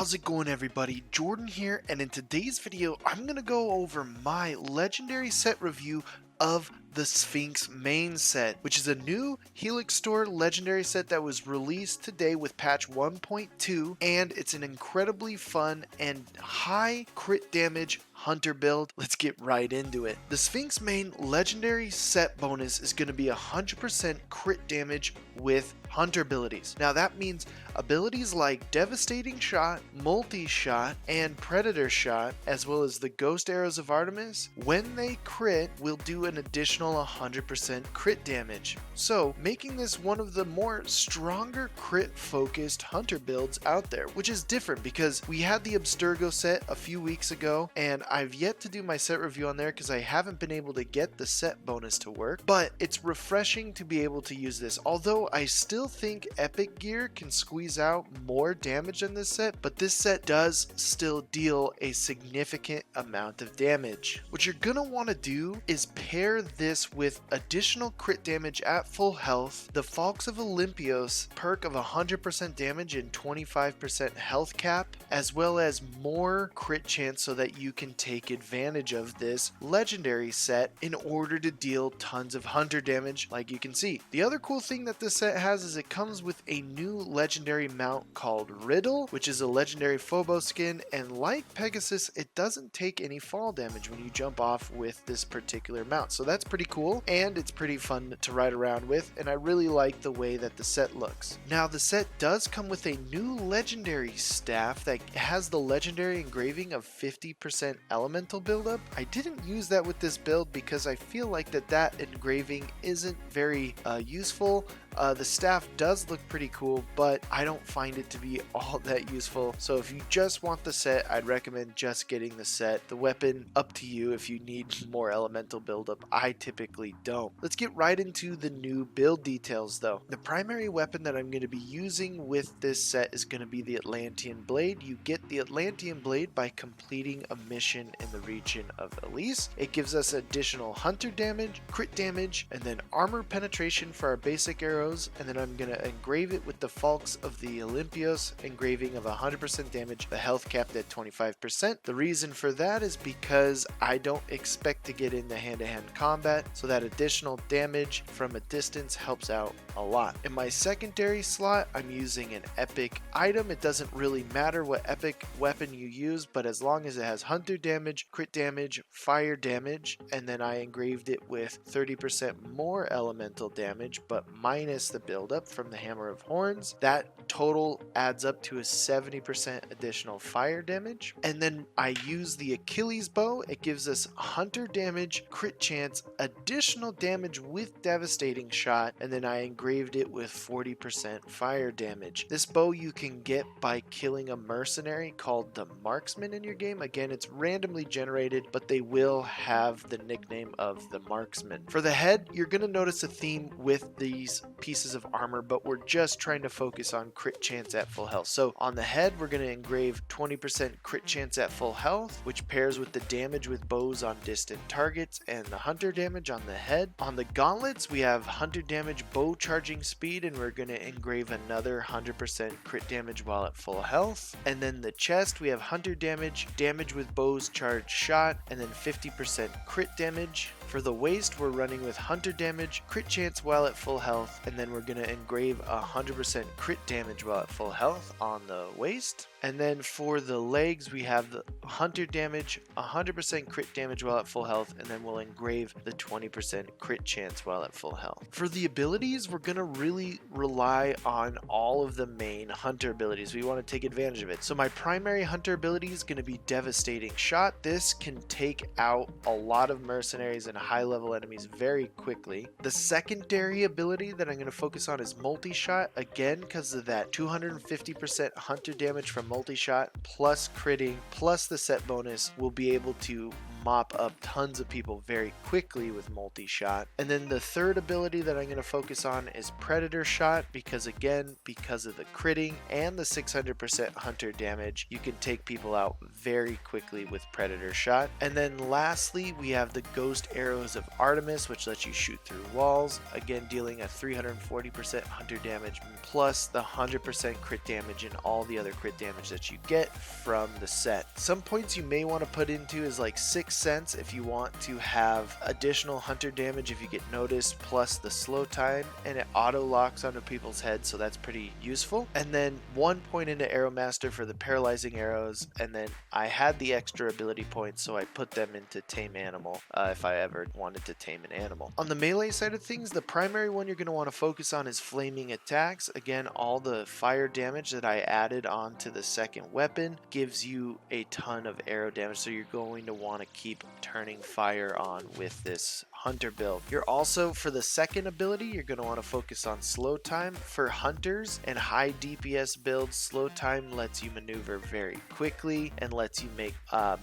How's it going, everybody? Jordan here, and in today's video I'm gonna go over my legendary set review of the Sphinx main set, which is a new Helix Store legendary set that was released today with patch 1.2, and it's an incredibly fun and high crit damage hunter build. Let's get right into it. The Sphinx main legendary set bonus is going to be 100% crit damage with hunter abilities. Now that means abilities like Devastating Shot, Multi-Shot, and Predator Shot, as well as the Ghost Arrows of Artemis, when they crit, will do an additional 100% crit damage. So making this one of the more stronger crit focused hunter builds out there, which is different because we had the Abstergo set a few weeks ago, and I've yet to do my set review on there because I haven't been able to get the set bonus to work, but it's refreshing to be able to use this. Although I still think Epic Gear can squeeze out more damage than this set, but this set does still deal a significant amount of damage. What you're gonna want to do is pair this with additional crit damage at full health, the Falx of Olympios perk of 100% damage and 25% health cap, as well as more crit chance so that you can take advantage of this legendary set in order to deal tons of hunter damage, like you can see. The other cool thing that this set has is it comes with a new legendary mount called Riddle, which is a legendary Phobos skin, and like Pegasus, it doesn't take any fall damage when you jump off with this particular mount. So that's pretty cool, and it's pretty fun to ride around with, and I really like the way that the set looks. Now the set does come with a new legendary staff that has the legendary engraving of 50% elemental buildup. I didn't use that with this build because I feel like that engraving isn't very useful. The staff does look pretty cool, but I don't find it to be all that useful. So if you just want the set, I'd recommend just getting the set. The weapon, up to you if you need more elemental buildup. I typically don't. Let's get right into the new build details though. The primary weapon that I'm going to be using with this set is going to be the Atlantean Blade. You get the Atlantean Blade by completing a mission in the region of Elise. It gives us additional hunter damage, crit damage, and then armor penetration for our basic arrows, and then I'm going to engrave it with the Falx of the Olympios engraving of 100% damage, the health capped at 25%. The reason for that is because I don't expect to get into hand-to-hand combat, so that additional damage from a distance helps out a lot. In my secondary slot, I'm using an epic item. It doesn't really matter what epic weapon you use, but as long as it has hunter damage, crit damage, fire damage, and then I engraved it with 30% more elemental damage, but minus the buildup from the Hammer of Horns, that total adds up to a 70% additional fire damage. And then I use the Achilles bow. It gives us hunter damage, crit chance, additional damage with devastating shot, and then I engraved it with 40% fire damage. This bow you can get by killing a mercenary called the Marksman in your game. Again, it's randomly generated, but they will have the nickname of the Marksman. For the head, you're going to notice a theme with these pieces of armor, but we're just trying to focus on crit chance at full health. So on the head, we're going to engrave 20% crit chance at full health, which pairs with the damage with bows on distant targets and the hunter damage on the head. On the gauntlets, we have hunter damage, bow charging speed, and we're going to engrave another 100% crit damage while at full health. And then the chest, we have hunter damage, damage with bows charged shot, and then 50% crit damage. For the waist, we're running with hunter damage, crit chance while at full health, and then we're going to engrave 100% crit damage while at full health on the waist. And then for the legs, we have the hunter damage, 100% crit damage while at full health, and then we'll engrave the 20% crit chance while at full health. For the abilities, we're going to really rely on all of the main hunter abilities. We want to take advantage of it. So my primary hunter ability is going to be Devastating Shot. This can take out a lot of mercenaries and high level enemies very quickly. The secondary ability that I'm going to focus on is Multi-Shot, again because of that 250% hunter damage from Multi-Shot plus critting plus the set bonus. We'll be able to mop up tons of people very quickly with multi-shot. And then the third ability that I'm going to focus on is Predator Shot, because again, because of the critting and the 600% hunter damage, you can take people out very quickly with Predator Shot. And then lastly, we have the Ghost Arrows of Artemis, which lets you shoot through walls, again dealing a 340% hunter damage plus the 100% crit damage and all the other crit damage that you get from the set. Some points you may want to put into is like 6 cents if you want to have additional hunter damage if you get noticed, plus the slow time, and it auto locks onto people's heads, so that's pretty useful. And then 1 point into Arrow Master for the paralyzing arrows, and then I had the extra ability points, so I put them into Tame Animal if I ever wanted to tame an animal. On the melee side of things, the primary one you're going to want to focus on is Flaming Attacks. Again, all the fire damage that I added onto the second weapon gives you a ton of arrow damage, so you're going to want to keep turning fire on with this hunter build. You're also, for the second ability, you're going to want to focus on slow time. For hunters and high DPS builds, slow time lets you maneuver very quickly and lets you make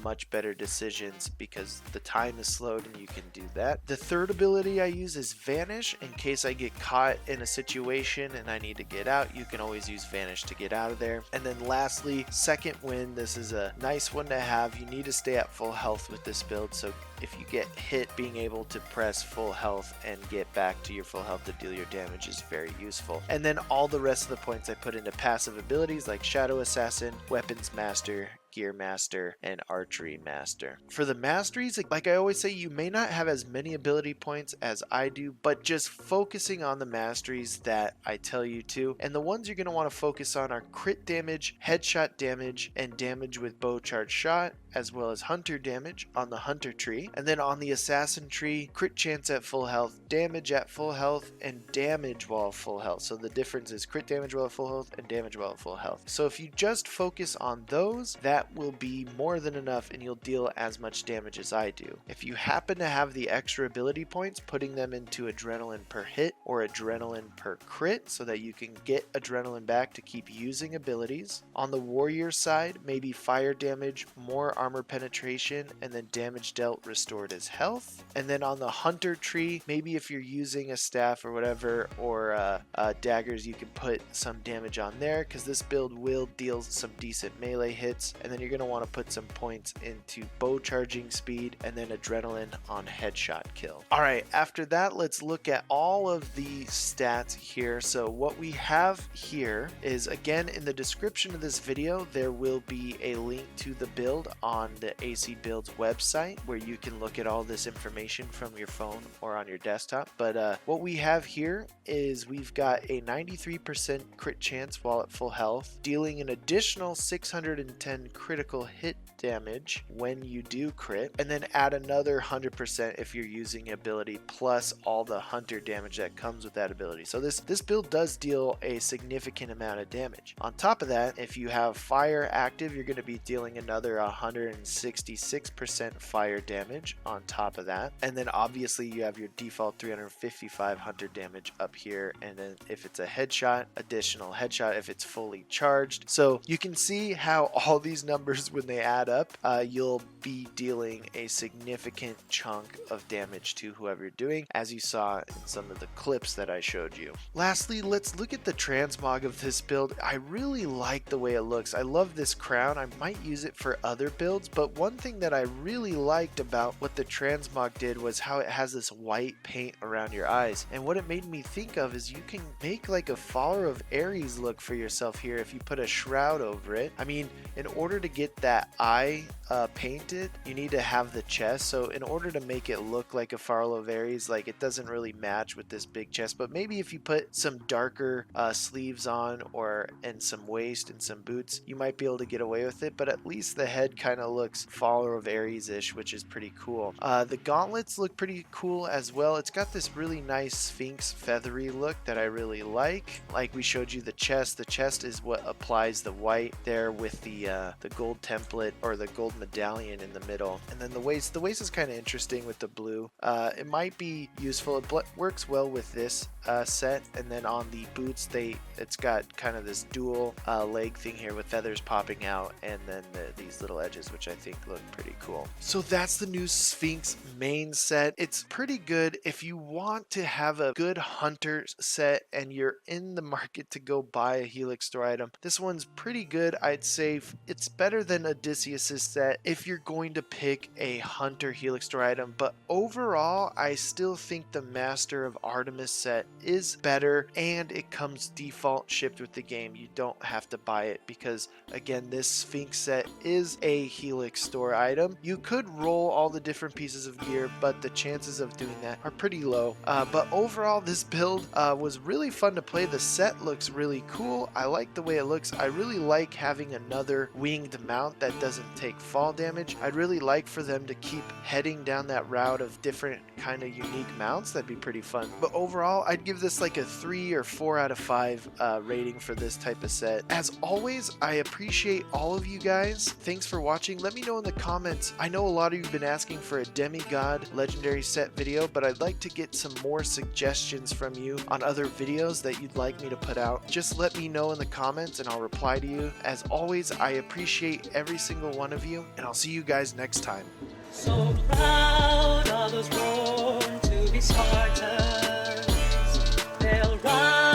much better decisions because the time is slowed and you can do that. The third ability I use is Vanish. In case I get caught in a situation and I need to get out, you can always use Vanish to get out of there. And then lastly, Second Wind. This is a nice one to have. You need to stay at full health with this build, so if you get hit, being able to press full health and get back to your full health to deal your damage is very useful. And then all the rest of the points I put into passive abilities like Shadow Assassin, Weapons Master, Gear Master, and Archery Master. For the Masteries, like I always say, you may not have as many ability points as I do, but just focusing on the Masteries that I tell you to. And the ones you're going to want to focus on are crit damage, headshot damage, and damage with bow charge shot, as well as hunter damage on the hunter tree. And then on the assassin tree, crit chance at full health, damage at full health, and damage while full health. So the difference is crit damage while at full health and damage while at full health. So if you just focus on those, that will be more than enough and you'll deal as much damage as I do. If you happen to have the extra ability points, putting them into adrenaline per hit or adrenaline per crit so that you can get adrenaline back to keep using abilities. On the warrior side, maybe fire damage, more armor penetration, and then damage dealt restored as health. And then on the hunter tree, maybe if you're using a staff or whatever, or daggers, you can put some damage on there because this build will deal some decent melee hits. And then you're going to want to put some points into bow charging speed and then adrenaline on headshot kill. Alright, after that, let's look at all of the stats here. So what we have here is, again, in the description of this video, there will be a link to the build on the AC Builds website where you can look at all this information from your phone or on your desktop. But what we have here is we've got a 93% crit chance while at full health, dealing an additional 610 critical hit damage when you do crit, and then add another 100% if you're using ability, plus all the hunter damage that comes with that ability. So this build does deal a significant amount of damage. On top of that, if you have fire active, you're going to be dealing another 166% fire damage on top of that. And then obviously you have your default 355 hunter damage up here, and then if it's a headshot, additional headshot if it's fully charged. So you can see how all these numbers, when they add up, you'll be dealing a significant chunk of damage to whoever you're doing, as you saw in some of the clips that I showed you. Lastly, let's look at the transmog of this build. I really like the way it looks. I love this crown. I might use it for other builds, but one thing that I really liked about what the transmog did was how it has this white paint around your eyes. And what it made me think of is you can make like a Follower of Ares look for yourself here if you put a shroud over it. I mean, in order to get that eye painted, you need to have the chest. So in order to make it look like a Follower of Ares, like, it doesn't really match with this big chest, but maybe if you put some darker sleeves on, and some waist and some boots, you might be able to get away with it. But at least the head kind of looks Follower of Ares-ish, which is pretty cool. The gauntlets look pretty cool as well. It's got this really nice Sphinx feathery look that I really like. Like we showed you the chest. The chest is what applies the white there with the gold template or the gold medallion in the middle. And then the waist is kind of interesting with the blue. It might be useful. It works well with this set. And then on the boots, it's got kind of this dual leg thing here with feathers popping out, and then these little edges, which I think look pretty cool. So that's the new Sphinx main set. It's pretty good if you want to have a good hunter set and you're in the market to go buy a Helix Store item. This one's pretty good. I'd say it's better than Odysseus's set if you're going to pick a hunter Helix Store item, but overall I still think the Master of Artemis set is better, and it comes default shipped with the game. You don't have to buy it because, again, this Sphinx set is a Helix Store item. You could roll all the different pieces of gear, but the chances of doing that are pretty low. But overall, this build was really fun to play. The set looks really cool. I like the way it looks. I really like having another winged mount that doesn't take fall damage. I'd really like for them to keep heading down that route of different kind of unique mounts. That'd be pretty fun. But overall, I'd give this like a 3 or 4 out of 5 rating for this type of set. As always, I appreciate all of you guys. Thanks for watching. Let me know in the comments. I know a lot of you have been asking for a demigod legendary set video, but I'd like to get some more suggestions from you on other videos that you'd like me to put out. Just let me know in the comments and I'll reply to you. As always, I appreciate every single one of you, and I'll see you guys next time. So proud of those born to be Spartans. They'll rise.